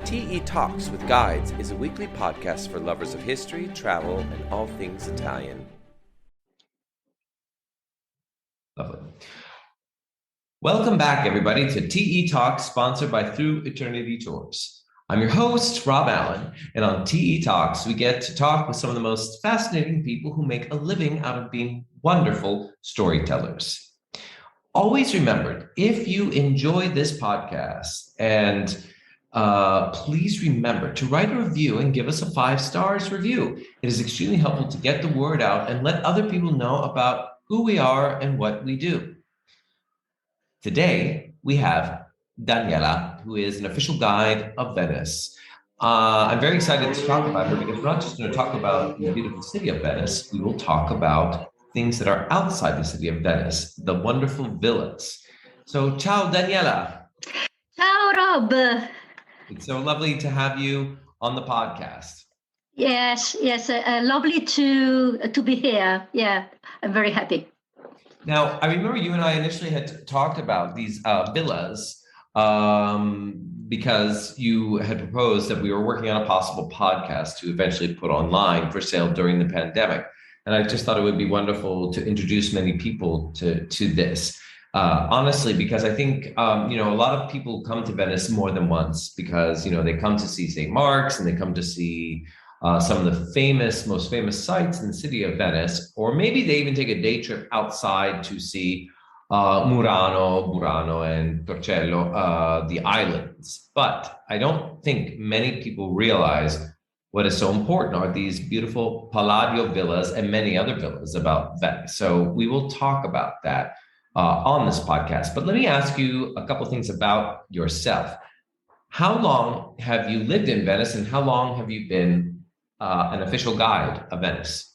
TE Talks with Guides is a weekly podcast for lovers of history, travel, and all things Italian. Lovely. Welcome back, everybody, to TE Talks, sponsored by Through Eternity Tours. I'm your host, Rob Allen, and on TE Talks, we get to talk with some of the most fascinating people who make a living out of being wonderful storytellers. Always remember, if you enjoy this podcast, and please remember to write a review and give us a 5-star review. It is extremely helpful to get the word out and let other people know about who we are and what we do. Today, we have Daniela, who is an official guide of Venice. I'm very excited to talk about her because we're not just going to talk about the beautiful city of Venice. We will talk about things that are outside the city of Venice, the wonderful villas. So, ciao, Daniela. Ciao, Rob. It's so lovely to have you on the podcast. Yes, lovely to be here. Yeah, I'm very happy. Now, I remember you and I initially had talked about these villas because you had proposed that we were working on a possible podcast to eventually put online for sale during the pandemic. And I just thought it would be wonderful to introduce many people to this. Honestly, because I think, a lot of people come to Venice more than once because, they come to see St. Mark's and they come to see some of the most famous sites in the city of Venice, or maybe they even take a day trip outside to see Murano, Burano, and Torcello, the islands. But I don't think many people realize what is so important are these beautiful Palladio Villas and many other villas about Venice. So we will talk about that on this podcast. But let me ask you a couple things about yourself. How long have you lived in Venice, and how long have you been an official guide of Venice?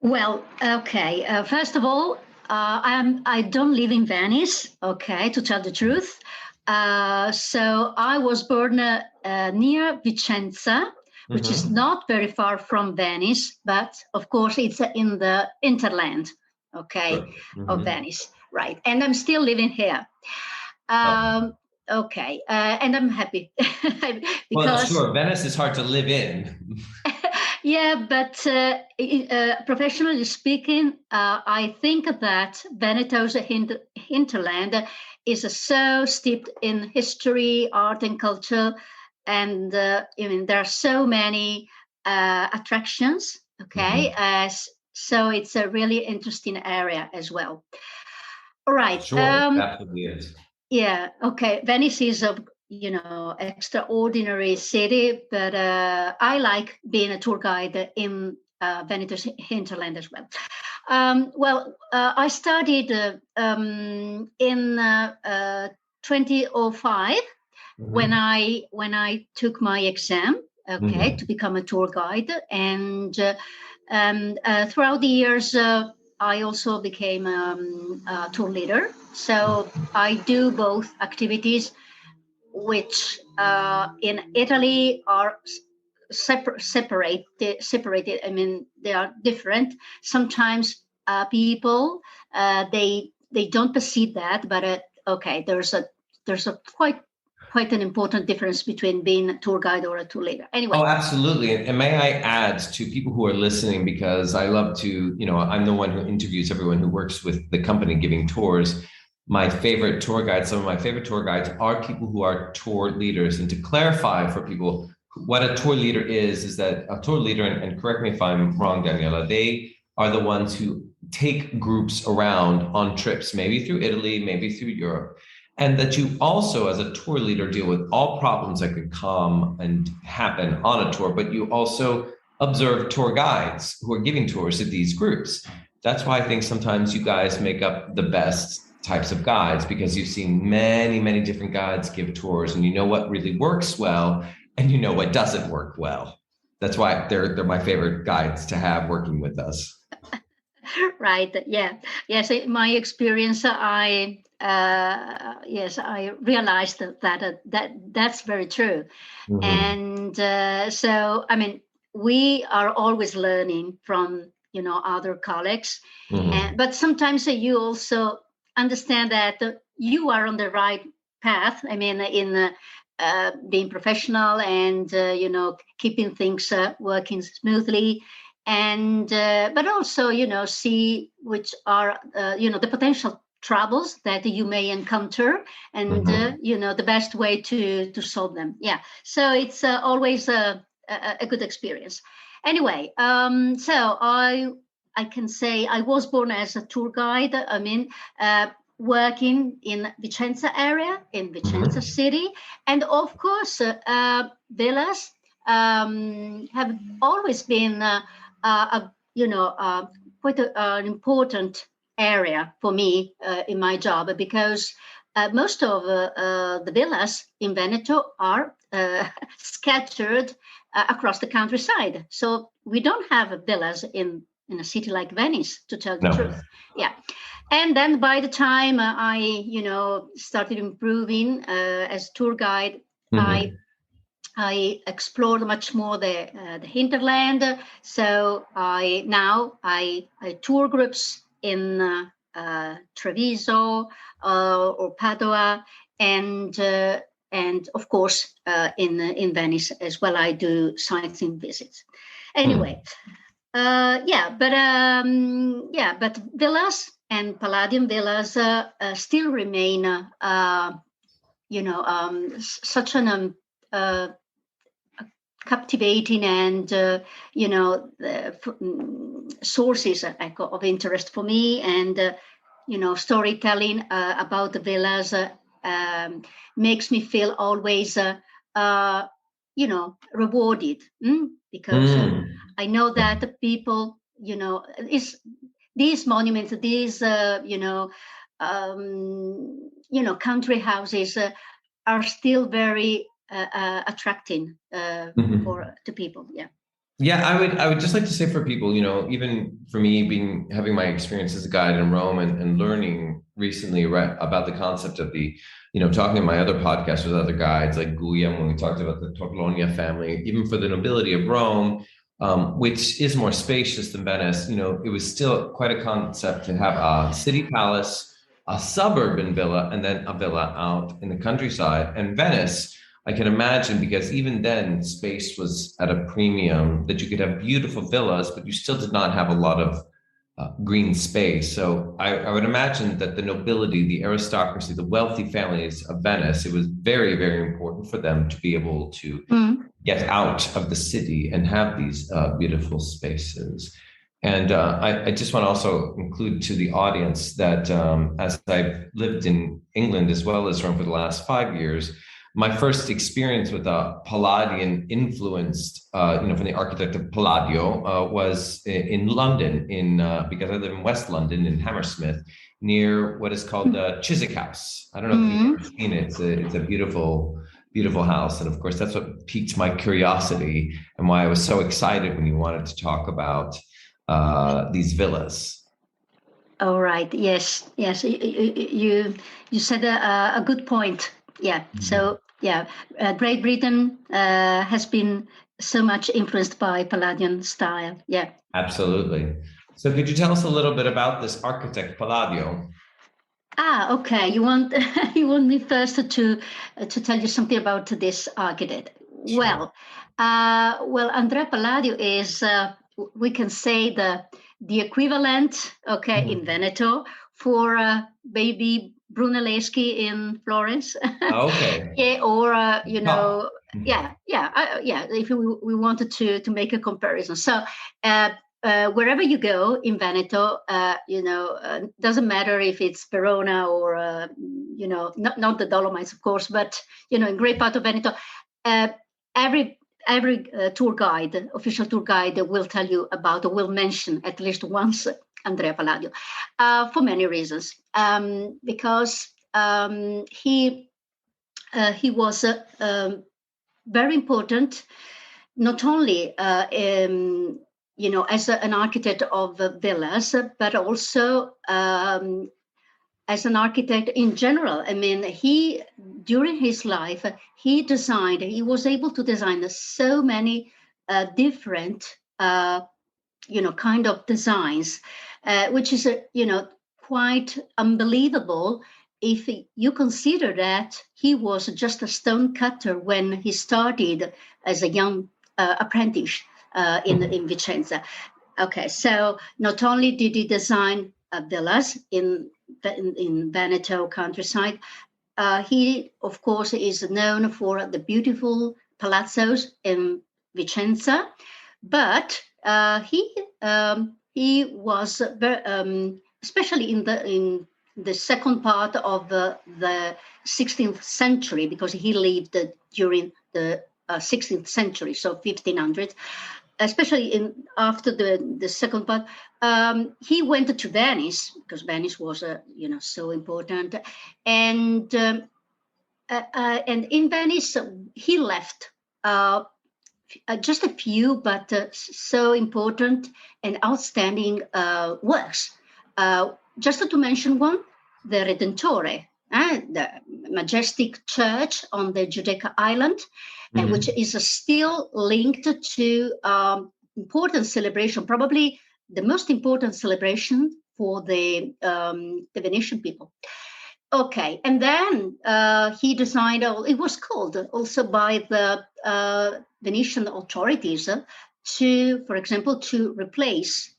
Well, okay. First of all, I don't live in Venice. Okay, to tell the truth. So I was born near Vicenza, which is not very far from Venice, but of course it's in the hinterland. Okay, of Venice, right? And I'm still living here. Okay, and I'm happy because sure, Venice is hard to live in. Yeah, but professionally speaking, I think that Veneto's hinterland is so steeped in history, art, and culture, and there are so many attractions. Okay, so it's a really interesting area as well. All right. Sure, absolutely is. Yeah. Okay. Venice is a extraordinary city, but I like being a tour guide in Veneto's hinterland as well. I studied in 2005 when I took my exam. Okay, to become a tour guide, and throughout the years, I also became a tour leader. So I do both activities, which in Italy are separated. I mean, they are different. Sometimes people they don't perceive that, but okay, there's a quite an important difference between being a tour guide or a tour leader. Anyway. Oh, absolutely. And may I add to people who are listening, because I love to, I'm the one who interviews everyone who works with the company giving tours. My favorite tour guides, some of my favorite tour guides are people who are tour leaders. And to clarify for people what a tour leader is that a tour leader, and correct me if I'm wrong, Daniela, they are the ones who take groups around on trips, maybe through Italy, maybe through Europe. And that you also, as a tour leader, deal with all problems that could come and happen on a tour, but you also observe tour guides who are giving tours to these groups. That's why I think sometimes you guys make up the best types of guides, because you've seen many, many different guides give tours, and you know what really works well, and you know what doesn't work well. That's why they're my favorite guides to have working with us. Right. Yeah. Yes. In my experience, I realized that's very true. And so, I mean, we are always learning from, other colleagues, but sometimes you also understand that you are on the right path. I mean, in being professional and keeping things working smoothly, and but also see which are the potential troubles that you may encounter, and the best way to solve them. Yeah, so it's always a good experience. Anyway, so I can say I was born as a tour guide. I mean, working in Vicenza area, in Vicenza city, and of course, villas have always been quite an important area for me in my job, because most of the villas in Veneto are scattered across the countryside. So we don't have villas in a city like Venice, to tell the truth. Yeah. And then by the time I started improving as tour guide, I explored much more the hinterland. So I tour groups in Treviso or Padua, and of course in Venice as well. I do sightseeing visits. Anyway, but villas and Palladian villas still remain such an captivating and sources of interest for me, and storytelling about the villas makes me feel always rewarded, because I know that the people these monuments, these country houses are still very attracting to people. Yeah, I would just like to say for people, even for me having my experience as a guide in Rome and learning recently about the concept of the, talking in my other podcast with other guides like Guglielmo, when we talked about the Torlonia family, even for the nobility of Rome, which is more spacious than Venice, it was still quite a concept to have a city palace, a suburban villa, and then a villa out in the countryside. And Venice, I can imagine, because even then space was at a premium, that you could have beautiful villas, but you still did not have a lot of green space. So I would imagine that the nobility, the aristocracy, the wealthy families of Venice, it was very, very important for them to be able to get out of the city and have these beautiful spaces. And I just want to also include to the audience that as I've lived in England as well as Rome for the last 5 years, my first experience with a Palladian influenced, from the architect of Palladio, was in London, because I live in West London in Hammersmith, near what is called the Chiswick House. I don't know if you've ever seen it. It's a beautiful, beautiful house. And of course, that's what piqued my curiosity and why I was so excited when you wanted to talk about these villas. All right. Yes. You said a good point. Yeah. So Great Britain has been so much influenced by Palladian style. Yeah. Absolutely. So could you tell us a little bit about this architect Palladio? Okay. You want me first to tell you something about this architect? Sure. Well, Andrea Palladio is we can say the equivalent, in Veneto for baby Brunelleschi in Florence. Okay. If we wanted to make a comparison. So wherever you go in Veneto, doesn't matter if it's Verona or not the Dolomites, of course, but in great part of Veneto, every tour guide, official tour guide, will tell you about, or will mention at least once Andrea Palladio, for many reasons. Because he was very important, not only as an architect of villas, but also as an architect in general. I mean, during his life, he was able to design so many different, kind of designs, which is, quite unbelievable if you consider that he was just a stone cutter when he started as a young apprentice in Vicenza. Okay, so not only did he design villas in Veneto countryside, he, of course, is known for the beautiful palazzos in Vicenza, but he was especially in the second part of the 16th century, because he lived during the 16th century, so 1500s. Especially after the second part, he went to Venice, because Venice was so important, and in Venice he left just a few, but so important and outstanding works. Just to mention one, the Redentore, the majestic church on the Giudecca Island, and which is still linked to important celebration, probably the most important celebration for the Venetian people. Okay, and then he designed, it was called also by the Venetian authorities for example, to replace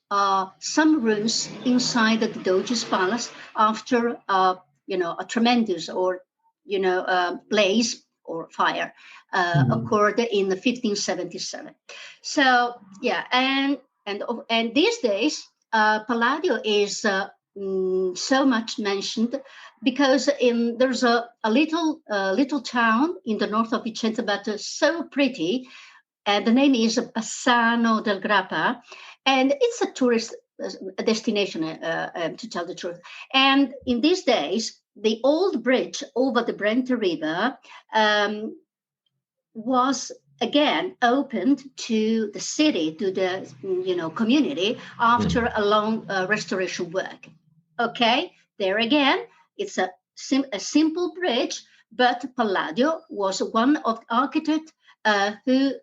some rooms inside the Doge's palace after a tremendous blaze or fire occurred in 1577. So yeah, and these days Palladio is so much mentioned because there's a little town in the north of Vicenza, but so pretty. The name is Bassano del Grappa, and it's a tourist destination, to tell the truth. And in these days, the old bridge over the Brenta River was again opened to the city, to the community after a long restoration work. Okay, there again, it's a simple bridge, but Palladio was one of the architects who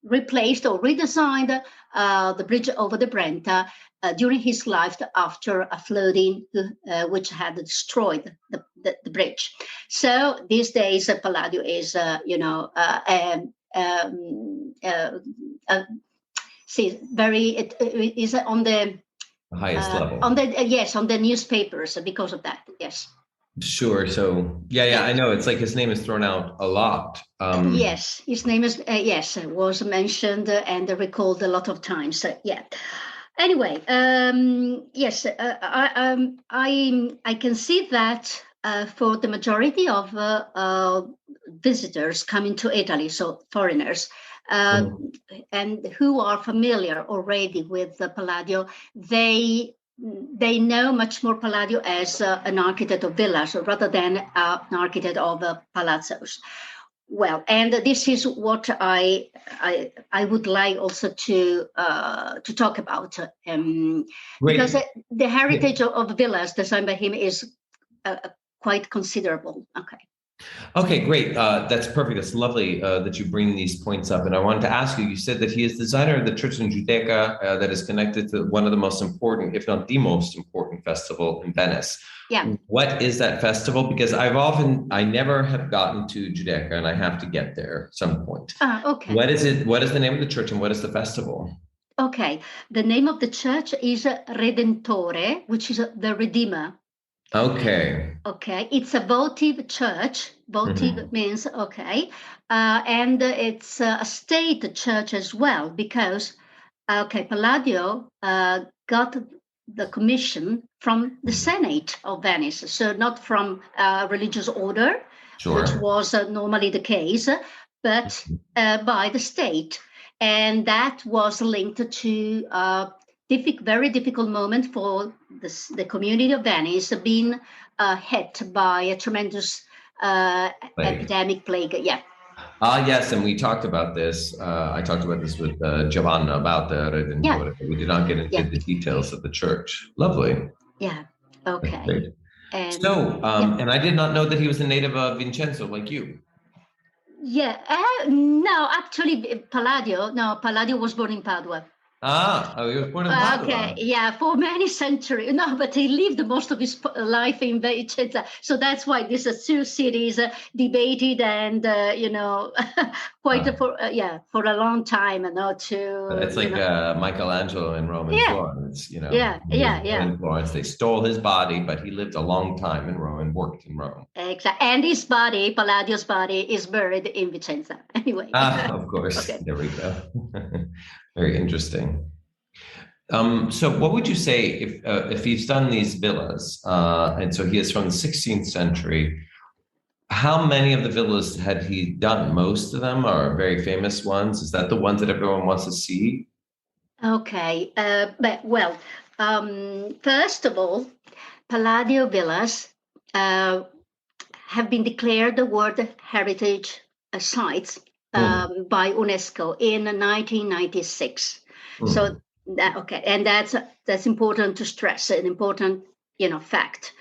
replaced or redesigned the bridge over the Brenta during his life after a flooding which had destroyed the bridge. So these days, Palladio is, it is on the highest level. On the newspapers because of that. Yes. Sure. So yeah, I know. It's like his name is thrown out a lot. Yes, his name is was mentioned and recalled a lot of times. Yeah. Anyway, yes, I can see that for the majority of visitors coming to Italy, so foreigners, and who are familiar already with Palladio, they know much more Palladio as an architect of villas rather than an architect of palazzos. Well, and this is what I would like also to talk about, because the heritage of villas designed by him is quite considerable. Okay, great. That's perfect. That's lovely that you bring these points up. And I wanted to ask you, you said that he is designer of the church in Giudecca that is connected to one of the most important, if not the most important festival in Venice. Yeah. What is that festival? Because I never have gotten to Giudecca and I have to get there at some point. Okay. What is it? What is the name of the church and what is the festival? Okay. The name of the church is Redentore, which is the Redeemer. Okay. Okay, it's a votive church. Votive means and it's a state church as well because Palladio got the commission from the Senate of Venice, so not from a religious order, which was normally the case, but by the state, and that was linked to very difficult moment for the community of Venice, being hit by a tremendous epidemic plague. Yeah. Yes, and we talked about this. I talked about this with Giovanna about the Redentore. We did not get into the details of the church. Lovely. Yeah. Okay. And, and I did not know that he was a native of Vincenzo, like you. Yeah. No, actually, Palladio was born in Padua. He was born in Padua. Okay, yeah, for many centuries. No, but he lived most of his life in Vicenza. So that's why these two cities debated and, quite for a long time. It's like Michelangelo in Rome and Florence, He was born in Florence. They stole his body, but he lived a long time in Rome and worked in Rome. Exactly. And his body, Palladio's body, is buried in Vicenza. Anyway. Of course. Okay. There we go. Very interesting. So what would you say if he's done these villas, and so he is from the 16th century, how many of the villas had he done? Most of them are very famous ones. Is that the ones that everyone wants to see? Okay. First of all, Palladio Villas have been declared the World Heritage Sites by UNESCO in 1996. So and that's important to stress, an important fact.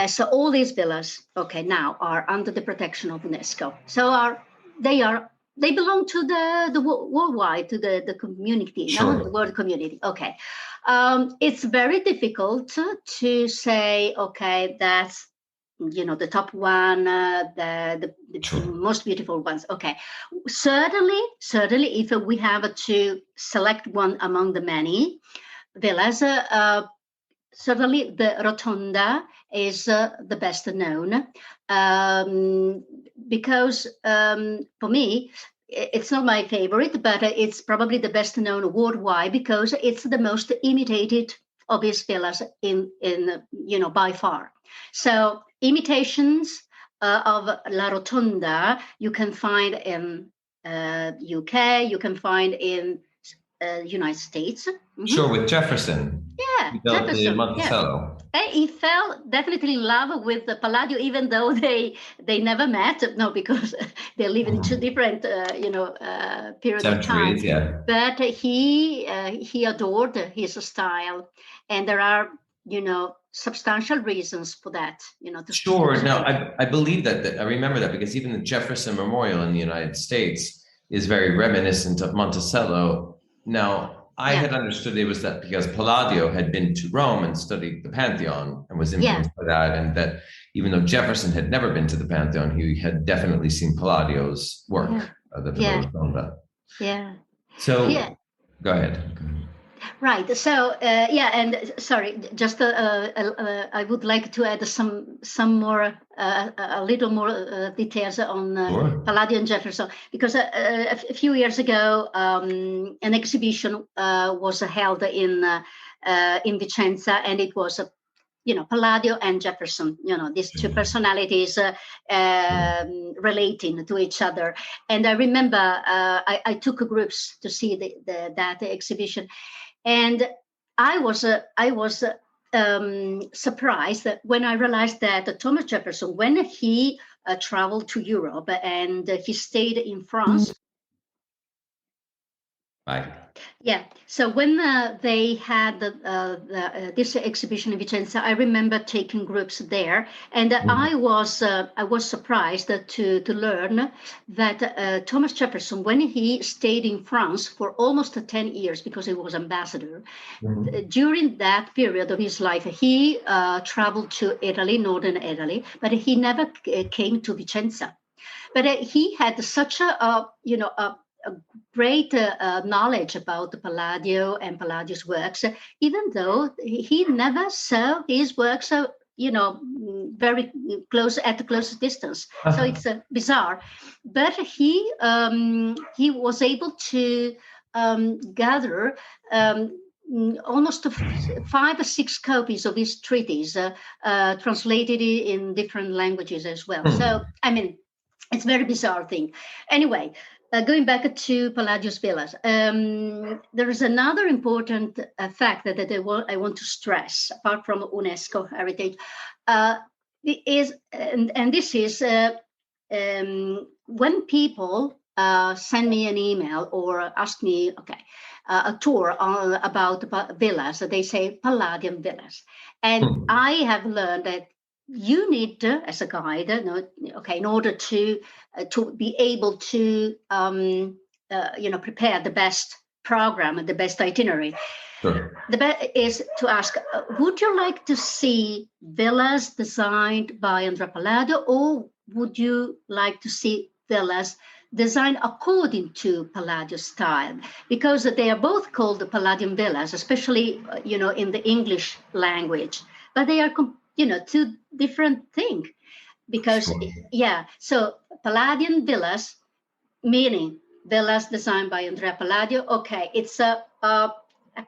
So all these villas now are under the protection of UNESCO. So they belong to the worldwide, to the community, the world community. Okay, it's very difficult to say that's the top one, the most beautiful ones. Okay, certainly, if we have to select one among the many villas, certainly the Rotonda is the best known, because for me, it's not my favorite, but it's probably the best known worldwide because it's the most imitated of his villas in by far. So imitations of La Rotonda you can find in UK, you can find in United States. Sure, with Jefferson. Yeah, Jefferson. Monticello. Yeah. He fell definitely in love with the Palladio, even though they never met. No, because they live in two different periods of time. Yeah. But he adored his style, and there are substantial reasons for that. Sure. Now, I believe that I remember that because even the Jefferson Memorial in the United States is very reminiscent of Monticello. Now, I had understood it was that because Palladio had been to Rome and studied the Pantheon and was influenced by that, and that even though Jefferson had never been to the Pantheon, he had definitely seen Palladio's work, the Villa Rotonda. Yeah. So, go ahead. Right. So, and sorry, just I would like to add some more, a little more details on Palladio and Jefferson, because a few years ago, an exhibition was held in Vicenza, and it was Palladio and Jefferson, these two personalities relating to each other. And I remember I took groups to see that exhibition. And I was surprised that when I realized that Thomas Jefferson, when he traveled to Europe and he stayed in France. Right. Yeah. So when they had this exhibition in Vicenza, I remember taking groups there, and I was surprised to learn that Thomas Jefferson, when he stayed in France for almost 10 years because he was ambassador, during that period of his life, he traveled to Italy, northern Italy, but he never came to Vicenza. But he had such a great knowledge about the Palladio and Palladio's works, even though he never saw his works, very close at a close distance. So it's bizarre. But he was able to gather almost 5 or 6 copies of his treatise, translated in different languages as well. So, I mean, it's a very bizarre thing. Anyway, going back to Palladio's villas, there is another important fact that I want to stress, apart from UNESCO heritage, this is when people send me an email or ask me, a tour about villas, they say Palladian villas. And I have learned that you need, as a guide, in order to be able to, prepare the best program, the best itinerary. Sure. The best is to ask, would you like to see villas designed by Andrea Palladio, or would you like to see villas designed according to Palladio style? Because they are both called the Palladian villas, especially, in the English language, but they are, two different things. Because, Sure. So Palladian villas, meaning villas designed by Andrea Palladio. Okay, it's a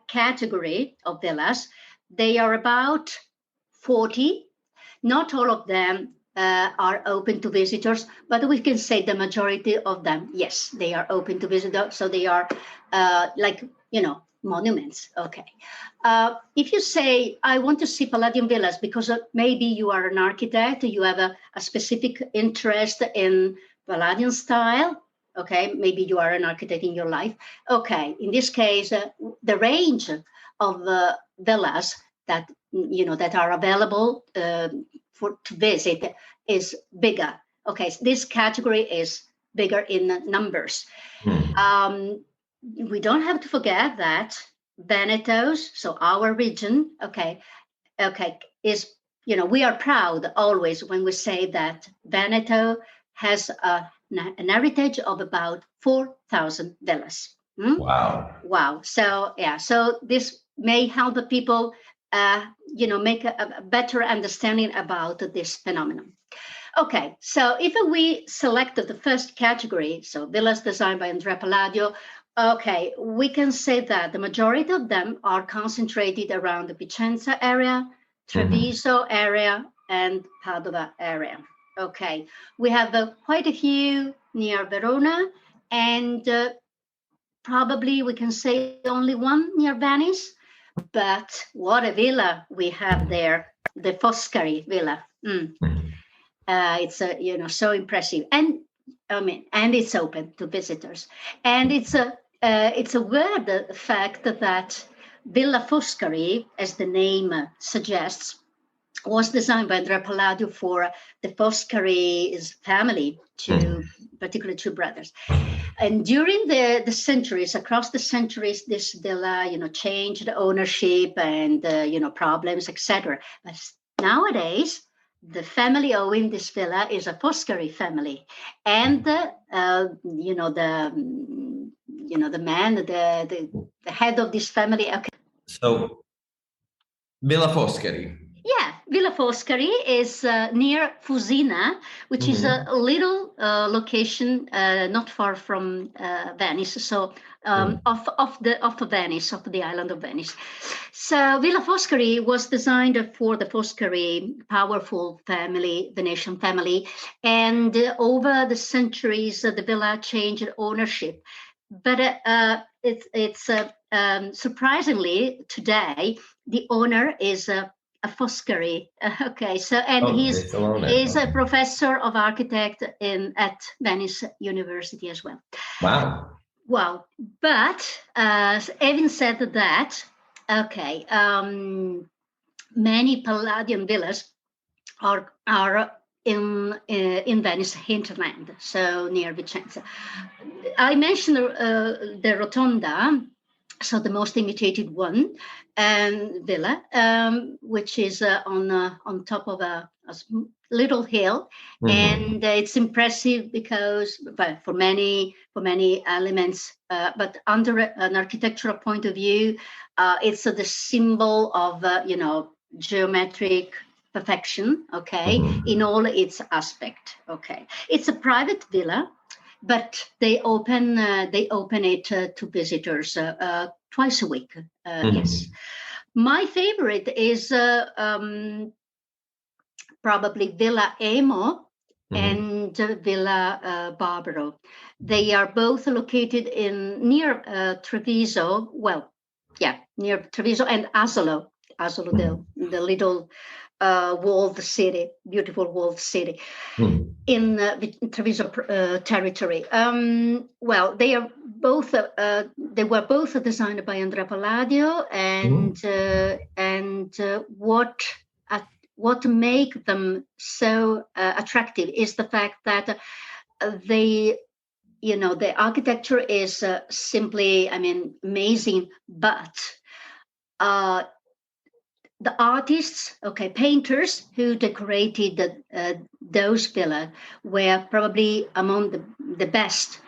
category of villas. They are about 40. Not all of them are open to visitors, but we can say the majority of them, yes, they are open to visitors. So they are monuments. Okay. If you say, I want to see Palladian villas because maybe you are an architect, you have a specific interest in Palladian style. Okay, maybe you are an architect in your life. Okay, in this case, the range of villas that are available to visit is bigger. Okay, so this category is bigger in numbers. We don't have to forget that Veneto's, so our region, is, we are proud always when we say that Veneto has an heritage of about 4,000 villas. Wow. So this may help the people, make a better understanding about this phenomenon. Okay, so if we selected the first category, so villas designed by Andrea Palladio, okay, we can say that the majority of them are concentrated around the Vicenza area, Treviso area, and Padova area. Okay, we have quite a few near Verona, and probably we can say only one near Venice. But what a villa we have there, the Foscari Villa. It's so impressive, and it's open to visitors, and it's a weird fact that Villa Foscari, as the name suggests, was designed by Andrea Palladio for the Foscari's family, particularly two brothers. And during the centuries, across the centuries, this villa, changed ownership and, problems, etc. But nowadays, the family owning this villa is a Foscari family. And, the man, the head of this family. Okay. So, Villa Foscari. Yeah, Villa Foscari is near Fusina, which is a little location not far from Venice. So off Venice, off the island of Venice. So Villa Foscari was designed for the Foscari powerful family, Venetian family, and over the centuries, the villa changed ownership. But it's surprisingly today the owner is a Foscari. Okay, so he's a professor of architect at Venice University as well. Wow. But having said that, okay, many Palladian villas are in Venice hinterland, so near Vicenza. I mentioned the Rotonda. So the most imitated one, villa, which is on top of a little hill, and it's impressive because, for many elements, but under an architectural point of view, it's the symbol of geometric perfection. Okay, in all its aspect. Okay, it's a private villa, but they open it to visitors twice a week. Yes, my favorite is probably Villa Emo and Villa Barbaro. They are both located near Treviso. Well, near Treviso and Asolo, the little walled city, beautiful walled city in Treviso territory. Well, they are both. They were both designed by Andrea Palladio, and what make them so attractive is the fact that they the architecture is simply, amazing, but the artists, painters who decorated those villas were probably among the best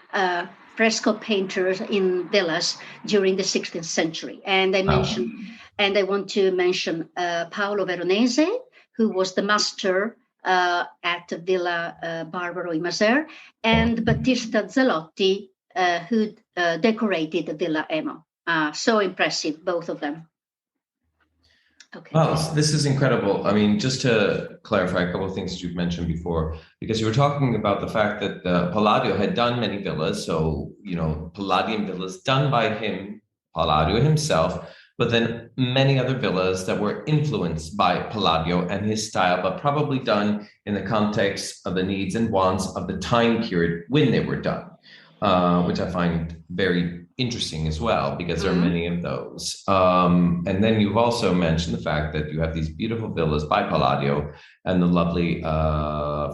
fresco painters in villas during the 16th century. And I want to mention Paolo Veronese, who was the master at Villa Barbaro in Mazar, and Battista Zalotti, who decorated the Villa Emo. So impressive, both of them. Okay. Wow, this is incredible. I mean, just to clarify a couple of things that you've mentioned before, because you were talking about the fact that Palladio had done many villas. So, Palladian villas done by him, Palladio himself, but then many other villas that were influenced by Palladio and his style, but probably done in the context of the needs and wants of the time period when they were done, which I find very interesting as well, because there are many of those. And then you've also mentioned the fact that you have these beautiful villas by Palladio and the lovely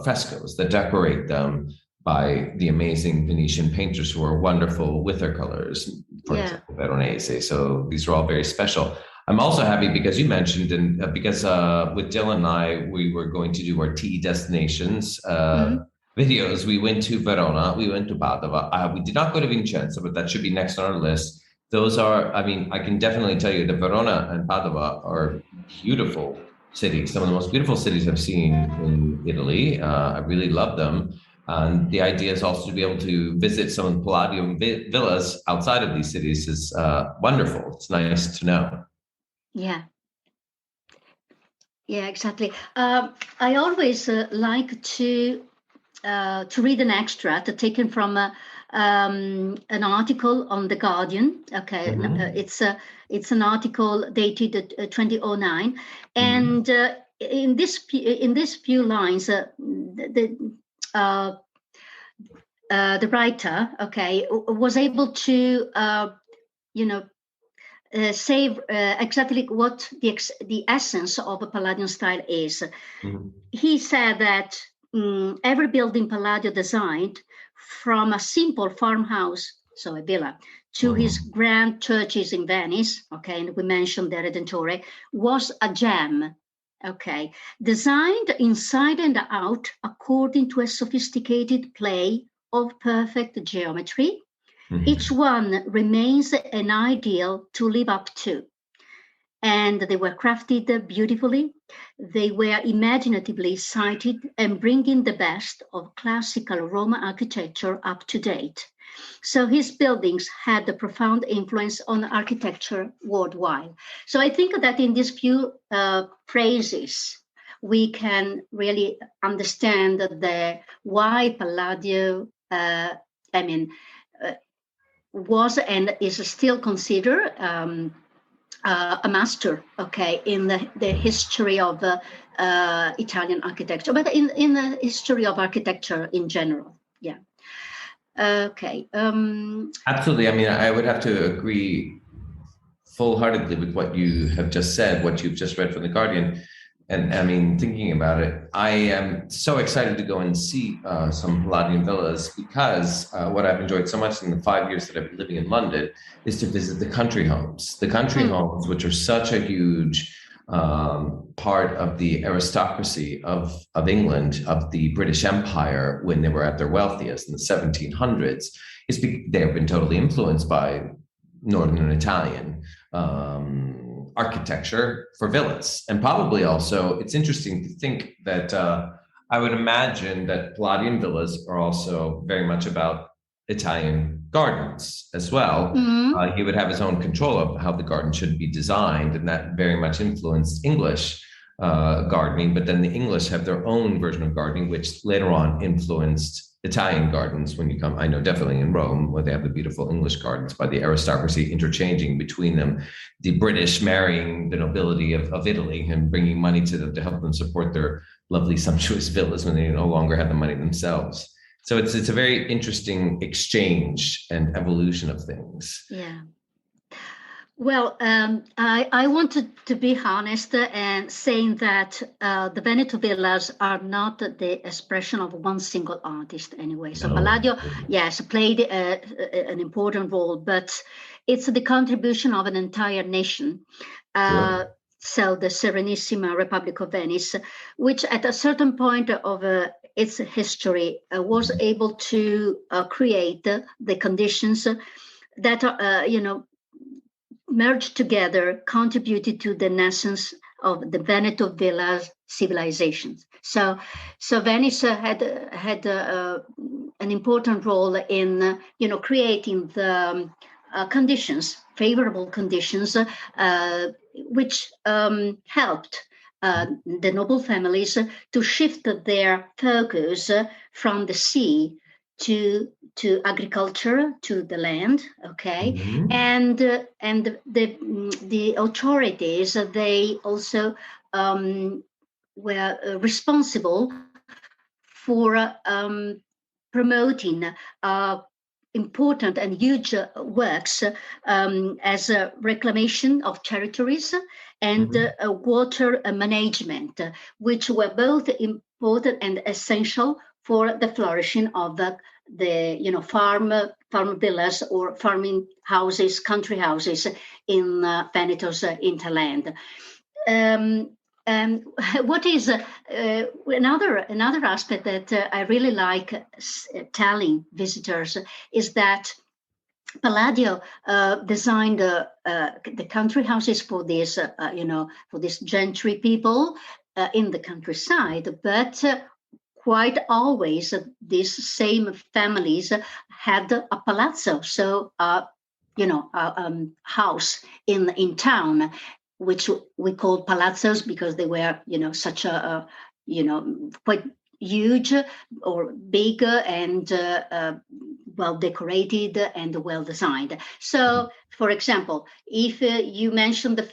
frescoes that decorate them by the amazing Venetian painters who are wonderful with their colors, for example, Veronese. So these are all very special. I'm also happy because you mentioned, and because with Dylan and I, we were going to do our TE destinations videos. We went to Verona, we went to Padova. We did not go to Vicenza, but that should be next on our list. Those are, I can definitely tell you that Verona and Padova are beautiful cities, some of the most beautiful cities I've seen in Italy. I really love them. And the idea is also to be able to visit some of the Palladio villas outside of these cities is wonderful. It's nice to know. Yeah. Yeah, exactly. I always like to read an extract taken from an article on The Guardian. Okay, it's an article dated 2009, and in this few lines, the writer, was able to say exactly what the essence of a Palladian style is. He said that every building Palladio designed, from a simple farmhouse, so a villa, to his grand churches in Venice, and we mentioned the Redentore, was a gem, designed inside and out according to a sophisticated play of perfect geometry. Each one remains an ideal to live up to. And they were crafted beautifully. They were imaginatively sited and bringing the best of classical Roman architecture up to date. So his buildings had a profound influence on architecture worldwide. So I think that in these few phrases, we can really understand why Palladio, was and is still considered a master, in the history of Italian architecture, but in the history of architecture in general. Yeah. Absolutely. I would have to agree full-heartedly with what you have just said, what you've just read from The Guardian. And thinking about it, I am so excited to go and see some Palladian villas, because what I've enjoyed so much in the 5 years that I've been living in London is to visit the country homes. The country homes, which are such a huge part of the aristocracy of England, of the British Empire, when they were at their wealthiest in the 1700s, they have been totally influenced by Northern Italian architecture for villas. And probably also, it's interesting to think that I would imagine that Palladian villas are also very much about Italian gardens as well. He would have his own control of how the garden should be designed, and that very much influenced English gardening. But then the English have their own version of gardening, which later on influenced Italian gardens. When you come, I know definitely in Rome, where they have the beautiful English gardens, by the aristocracy interchanging between them, the British marrying the nobility of Italy and bringing money to them to help them support their lovely sumptuous villas when they no longer had the money themselves. So it's a very interesting exchange and evolution of things. Yeah. Well, I wanted to be honest and saying that the Veneto villas are not the expression of one single artist anyway. So No. Palladio, yes, played an important role, but it's the contribution of an entire nation. Sure. So the Serenissima Republic of Venice, which at a certain point of its history was able to create the conditions that are, merged together, contributed to the nascence of the Veneto Villas civilizations. So Venice had an important role in creating the conditions, favorable conditions, which helped the noble families to shift their focus from the sea to agriculture, to the land, okay. Mhm. And the authorities, they also were responsible for promoting important and huge works as a reclamation of territories and Mhm. water management, which were both important and essential for the flourishing of the farm villas or farming houses, country houses in Veneto's hinterland. Um, and what is another aspect that I really like telling visitors is that Palladio designed the country houses for these, for these gentry people in the countryside, but quite always these same families had a palazzo, so house in town, which we called palazzos because they were such a quite huge or big and well decorated and well designed. So, for example, if you mention the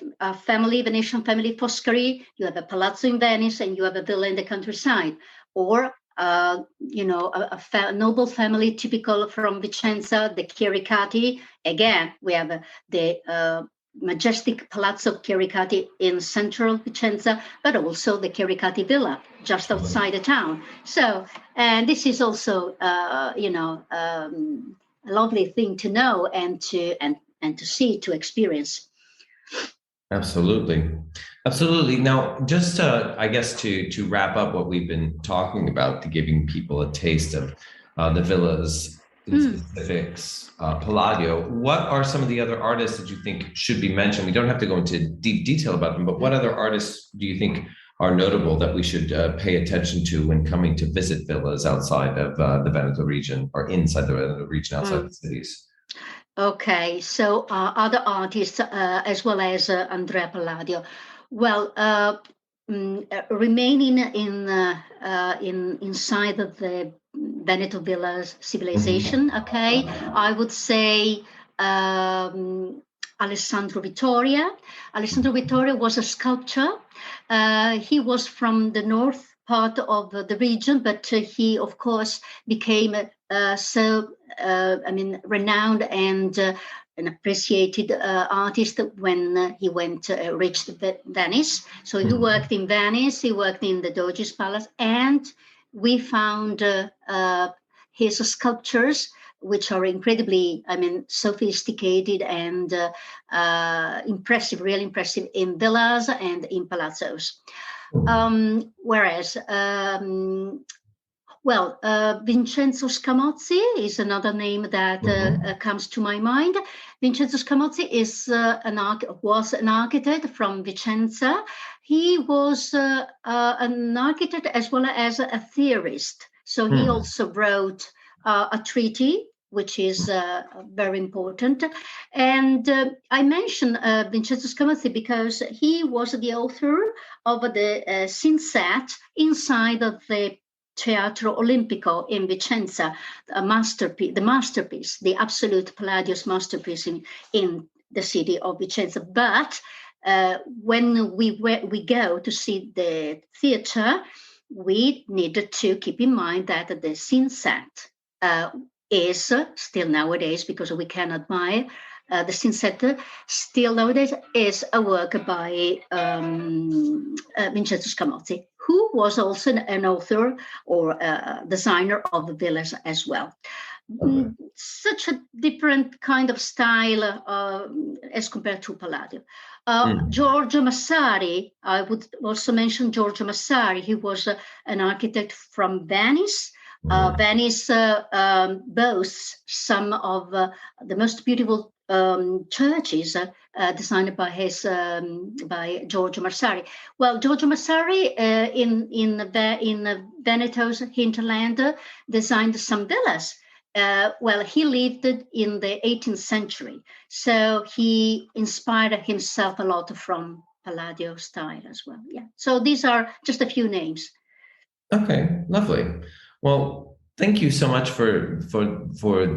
Venetian family Foscari, you have a palazzo in Venice and you have a villa in the countryside, or a noble family typical from Vicenza, the Chiericati. Again, we have the majestic Palazzo Chiericati in central Vicenza, but also the Chiericati Villa just outside the town. So, and this is also, a lovely thing to know and to see, to experience. Absolutely. Absolutely. Now, just I guess to wrap up what we've been talking about, to giving people a taste of the villas in specifics, Palladio, what are some of the other artists that you think should be mentioned? We don't have to go into deep detail about them, but what other artists do you think are notable that we should pay attention to when coming to visit villas outside of the Veneto region or inside the Veneto region, outside the cities? Okay, so other artists as well as Andrea Palladio. Well, remaining inside of the Veneto Villas civilization. Okay, I would say Alessandro Vittoria. Alessandro Vittoria was a sculptor. He was from the north part of the region, but he, of course, became renowned and an appreciated artist when he reached Venice. So he worked in Venice, he worked in the Doge's Palace, and we found his sculptures, which are incredibly, sophisticated and impressive, really impressive in villas and in palazzos. Whereas Vincenzo Scamozzi is another name that comes to my mind. Vincenzo Scamozzi was an architect from Vicenza. He was an architect as well as a theorist. So he also wrote a treaty, which is very important. And I mention Vincenzo Scamozzi because he was the author of the scene set inside of the Teatro Olimpico in Vicenza, the masterpiece, the absolute Palladio's masterpiece in the city of Vicenza. But when we go to see the theater, we needed to keep in mind that the scene set is still nowadays, because we can admire the scene setter, still nowadays, is a work by Vincenzo Scamozzi, who was also an author or a designer of the villas as well. Okay. Such a different kind of style as compared to Palladio. Giorgio Massari, I would also mention Giorgio Massari. He was an architect from Venice. Venice boasts some of the most beautiful churches designed by Giorgio Massari. Well, Giorgio Massari in Veneto's hinterland designed some villas. Well, he lived in the 18th century, so he inspired himself a lot from Palladio style as well. Yeah. So these are just a few names. Okay, lovely. Well, thank you so much for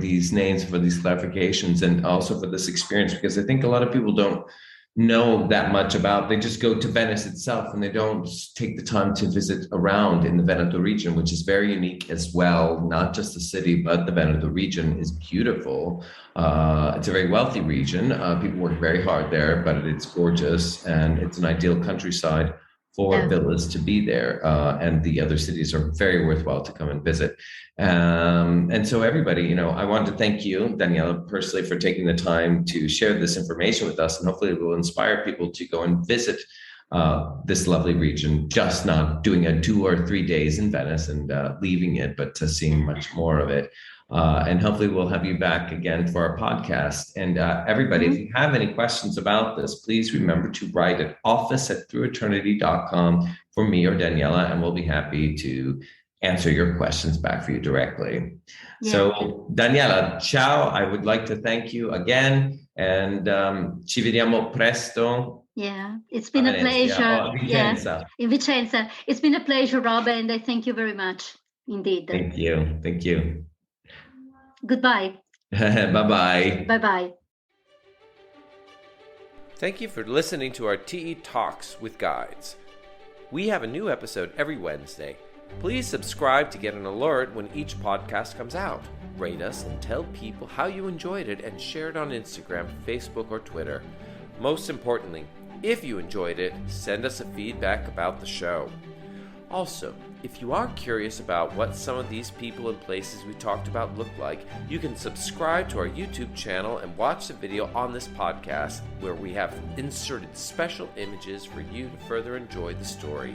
these names, for these clarifications, and also for this experience, because I think a lot of people don't know that much about. They just go to Venice itself and they don't take the time to visit around in the Veneto region, which is very unique as well. Not just the city, but the Veneto region is beautiful. It's a very wealthy region. People work very hard there, but it's gorgeous and it's an ideal countryside for villas to be there, and the other cities are very worthwhile to come and visit. And so everybody, I want to thank you, Daniela, personally, for taking the time to share this information with us, and hopefully it will inspire people to go and visit this lovely region, just not doing a 2 or 3 days in Venice and leaving it, but to seeing much more of it. And hopefully we'll have you back again for our podcast. And everybody, if you have any questions about this, please remember to write at office@througheternity.com for me or Daniela, and we'll be happy to answer your questions back for you directly. Yeah. So Daniela, ciao. I would like to thank you again, and ci vediamo presto. Yeah, it's been a pleasure. Vicenza. In Vicenza. It's been a pleasure, Rob, and I thank you very much indeed. Thank you. Thank you. Goodbye. Bye-bye. Bye-bye. Thank you for listening to our TE Talks with Guides. We have a new episode every Wednesday. Please subscribe to get an alert when each podcast comes out. Rate us and tell people how you enjoyed it, and share it on Instagram, Facebook, or Twitter. Most importantly, if you enjoyed it, send us a feedback about the show. Also, if you are curious about what some of these people and places we talked about look like, you can subscribe to our YouTube channel and watch the video on this podcast, where we have inserted special images for you to further enjoy the story.